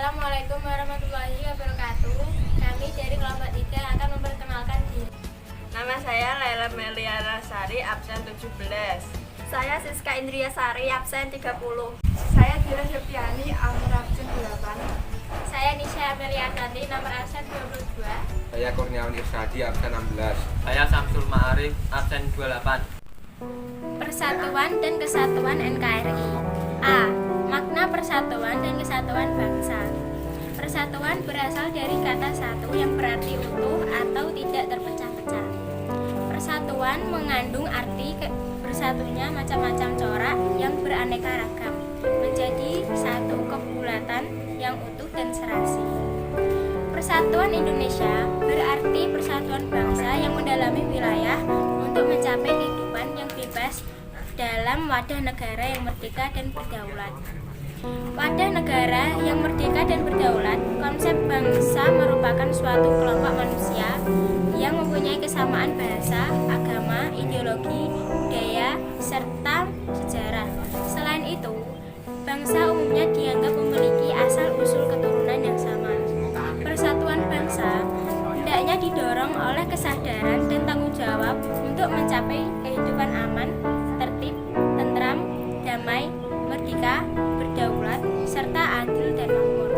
Assalamualaikum warahmatullahi wabarakatuh. Kami dari kelompok 3 akan memperkenalkan diri. Nama saya Laila Meliana Sari, absen 17. Saya Siska Indria Sari, absen 30. Saya Dira Septiani, absen 8. Saya Nisha Amelia Tanti, nomor absen 22. Saya Kurniawan Irsadi, absen 16. Saya Samsul Ma'arif, absen 28. Persatuan dan Kesatuan NKRI. A. Makna persatuan dan kesatuan bangsa. Persatuan berasal dari kata satu yang berarti utuh atau tidak terpecah-pecah. Persatuan mengandung arti bersatunya macam-macam corak yang beraneka ragam menjadi satu kebulatan yang utuh dan serasi. Persatuan Indonesia berarti persatuan bangsa yang mendalami wilayah untuk mencapai kehidupan yang bebas dalam wadah negara yang merdeka dan berdaulat. Wadah negara yang merdeka dan berdaulat, konsep bangsa merupakan suatu kelompok manusia yang mempunyai kesamaan bahasa, agama, ideologi, budaya, serta sejarah. Selain itu, bangsa umumnya dianggap memiliki asal-usul keturunan yang sama. Persatuan bangsa hendaknya didorong oleh kesadaran dan tanggung jawab untuk mencapai kehidupan aman, tertib, tentram, damai, merdeka, berdaulat, serta adil dan makmur.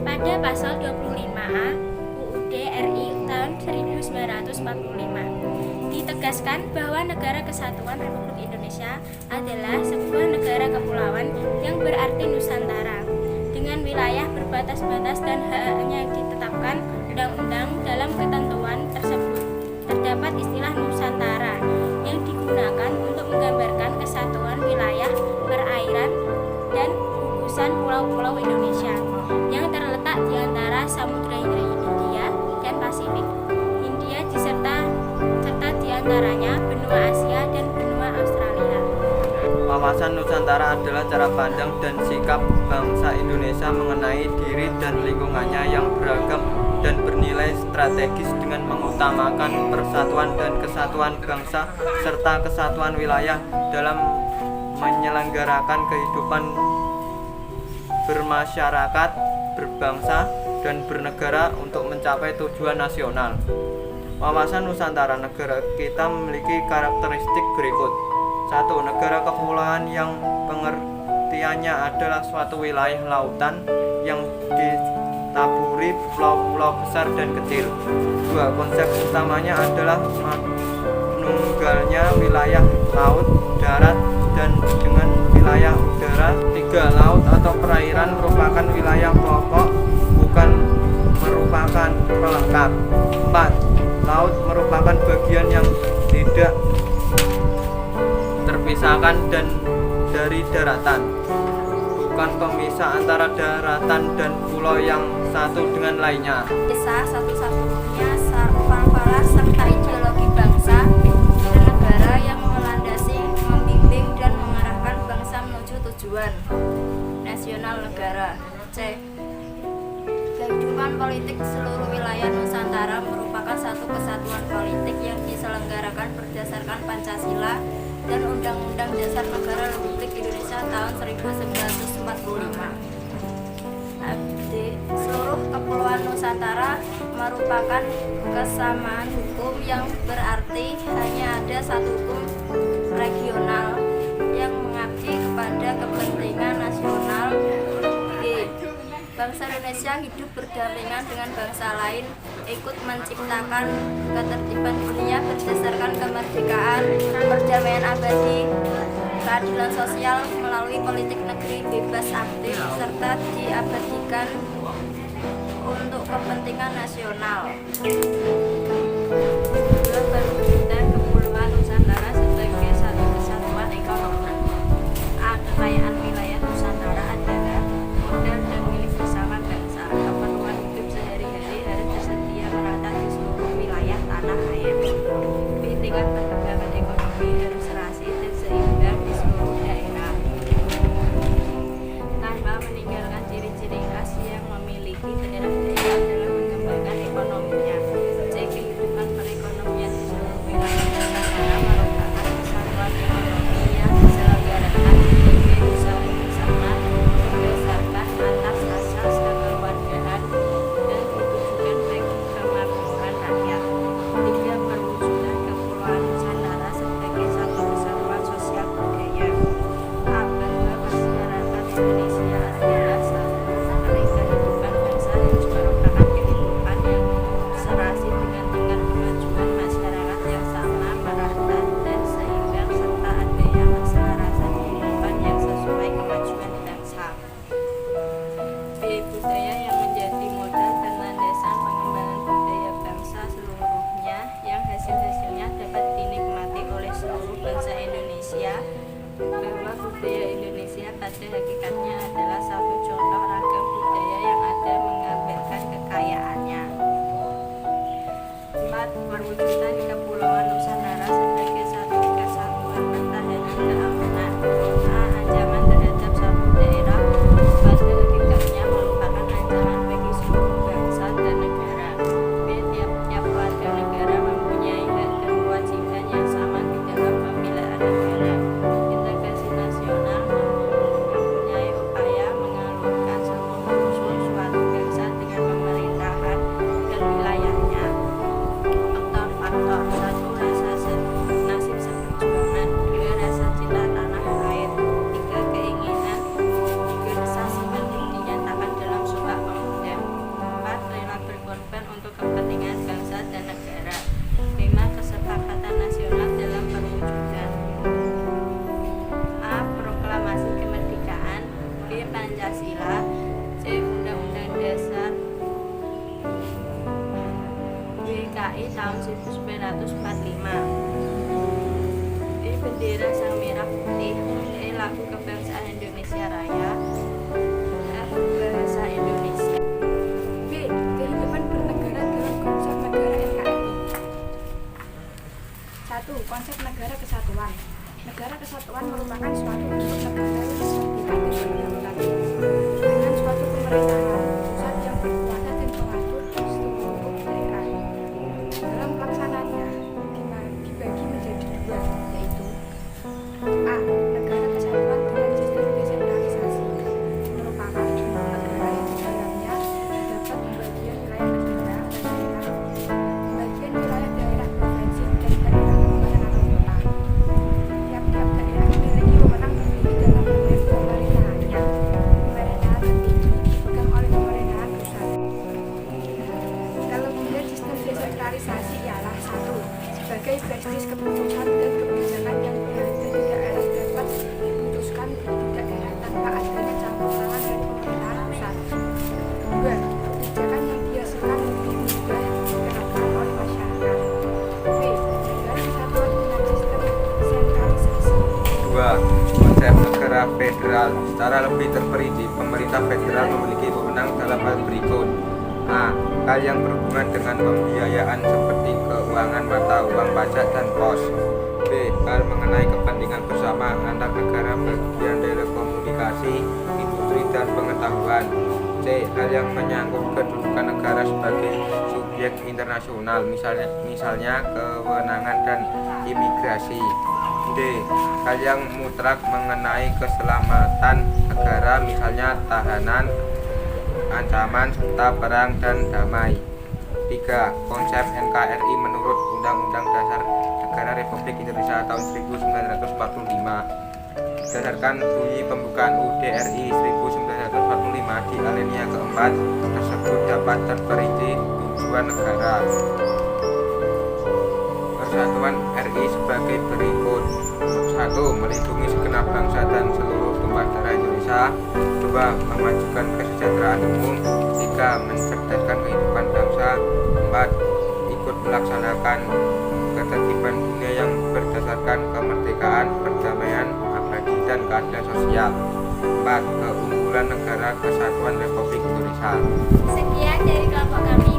Pada pasal 25A UUD RI tahun 1945 ditegaskan bahwa Negara Kesatuan Republik Indonesia adalah sebuah negara kepulauan yang berarti Nusantara dengan wilayah berbatas-batas dan hak-haknya yang ditetapkan undang-undang. Dalam ketentuan tersebut terdapat istilah Nusantara yang digunakan untuk menggambarkan kesatuan wilayah perairan dan gugusan pulau-pulau Indonesia yang terletak di antara Samudra Hindia dan Pasifik Hindia serta di antaranya benua Asia dan benua Australia. Wawasan Nusantara adalah cara pandang dan sikap bangsa Indonesia mengenai diri dan lingkungannya yang beragam dan bernilai strategis dengan mengutamakan persatuan dan kesatuan bangsa serta kesatuan wilayah dalam menyelenggarakan kehidupan bermasyarakat, berbangsa, dan bernegara untuk mencapai tujuan nasional. Wawasan Nusantara negara kita memiliki karakteristik berikut. 1. Negara kepulauan yang pengertiannya adalah suatu wilayah lautan yang ditaburi pulau-pulau besar dan kecil. 2. Konsep utamanya adalah menunggalnya wilayah laut, darat, dan dengan wilayah udara. 3. Laut atau perairan merupakan wilayah pokok, bukan merupakan pelengkap. 4. Laut merupakan bagian yang tidak terpisahkan dan dari daratan, bukan pemisah antara daratan dan pulau yang satu dengan lainnya. Desa satu-satunya sarana serta ideologi bangsa dan negara yang melandasi, membimbing dan mengarahkan bangsa menuju tujuan nasional negara. C. Kehidupan politik seluruh wilayah Nusantara merupakan satu kesatuan politik yang diselenggarakan berdasarkan Pancasila dan Undang-Undang Dasar Negara Republik Indonesia tahun 1945. D. Seluruh kepulauan Nusantara merupakan kesamaan hukum yang berarti hanya ada satu hukum regional yang mengabdi kepada kepentingan nasional. G. Bangsa Indonesia hidup berdampingan dengan bangsa lain, ikut menciptakan ketertiban dunia berdasarkan kemerdekaan, perdamaian abadi, keadilan sosial melalui politik negeri bebas aktif, serta diabadikan untuk kepentingan nasional. Perwujudan Kepulauan Nusantara sebagai satu kesatuan ekonomi. A. Kekayaan wilayah Nusantara adalah modal dan milik bersama bangsa. Keperluan hidup sehari-hari harus tersedia merata di seluruh wilayah tanah air. B. Tingkat perkembangan ekonomi harus serasi dan seimbang di seluruh daerah tanpa meninggalkan ciri-ciri khas yang memiliki daerah-daerah dalam mengembangkan ekonominya. C. Kehidupan perekonomian Indonesia bahwa budaya Indonesia pada hakikatnya adalah satu contoh ragam budaya yang ada menggambarkan kekayaannya. 4. Perwujudan Kepulauan Nusantara sebagai satu kesatuan pertahanan keamanan. A. Ancaman terhadap satu daerah pada hakikatnya merupakan ancaman bagi seluruh bangsa dan negara. B. Tiap-tiap warga negara mempunyai hak dan kewajiban yang sama di dalam pembelaan negara. Integrasi nasional mempunyai upaya mengalurkan seluruh unsur suatu bangsa dengan pemerintahan dan wilayahnya. Faktor 1. Rasa nasib seperjuangan. 2. Rasa cinta tanah air. 3. Keinginan organisasi penting dinyatakan dalam Sumpah Pemuda. 4. Rela berkorban untuk kepentingan bangsa dan negara. 5. Kesepakatan nasional dalam perwujudan. A. Proklamasi Kemerdekaan. B. Pancasila. C. Undang-Undang Dasar DKI tahun 1945. D. Bendera Sang Merah Putih. E. Lagu Kebangsaan Indonesia Raya. F. Bahasa Indonesia. B. Kehidupan bernegara dalam konsep negara NKRI. 1. Konsep negara kesatuan. Negara kesatuan merupakan suatu bentuk negara yang merdeka dan berdaulat dengan suatu pemerintahan pusat yang berkuasa dan mengatur struktur hukum daerah. Dalam pelaksanaannya dibagi menjadi 2, yaitu A. Negara kesatuan dengan sistem desentralisasi merupakan bentuk negara yang di dalamnya terdapat pembagian wilayah negara dan daerah, pembagian wilayah daerah provinsi dan daerah kabupaten atau kota. Tiap-tiap daerah memiliki wewenang tertinggi dalam pemerintahannya. Pemerintahan tertinggi dipegang oleh pemerintahan pusat. Kelebihan sistem desentralisasi ialah 1. Sebagai basis keputusan dan kebijakan yang berada di daerah dapat diputuskan di daerah tanpa adanya campur tangan dari pemerintahan pusat. 2. Kebijakan yang dihasilkan lebih mudah diterapkan oleh masyarakat. B. Negara kesatuan dengan sistem sentralisasi. 2. Konsep negara federal. Secara lebih terperinci, pemerintah federal memiliki wewenang dalam hal berikut. A. Hal yang berhubungan dengan pembiayaan seperti keuangan mata uang, pajak, dan pos. B. Hal mengenai kepentingan bersama antar negara bagian telekomunikasi, industri, dan pengetahuan. C. Hal yang menyangkut kedudukan negara sebagai subjek internasional, misalnya kewenangan dan imigrasi. D. Hal yang mutlak mengenai keselamatan negara, misalnya tahanan, ancaman, serta perang dan damai. 3. Konsep NKRI menurut Undang-Undang Dasar Negara Republik Indonesia tahun 1945. Berdasarkan bunyi pembukaan UUD RI 1945 di alinea keempat tersebut dapat terperinci tujuan negara Persatuan RI sebagai berikut. 1. Melindungi segenap bangsa dan seluruh tumpah darah Indonesia. 2. Memajukan kesejahteraan umum. 3. Mencerdaskan kehidupan bangsa. 4. Ikut melaksanakan ketertiban dunia yang berdasarkan kemerdekaan, perdamaian, abadi, dan keadilan sosial. 4. Keunggulan negara kesatuan Republik Indonesia. Sekian dari kelompok kami.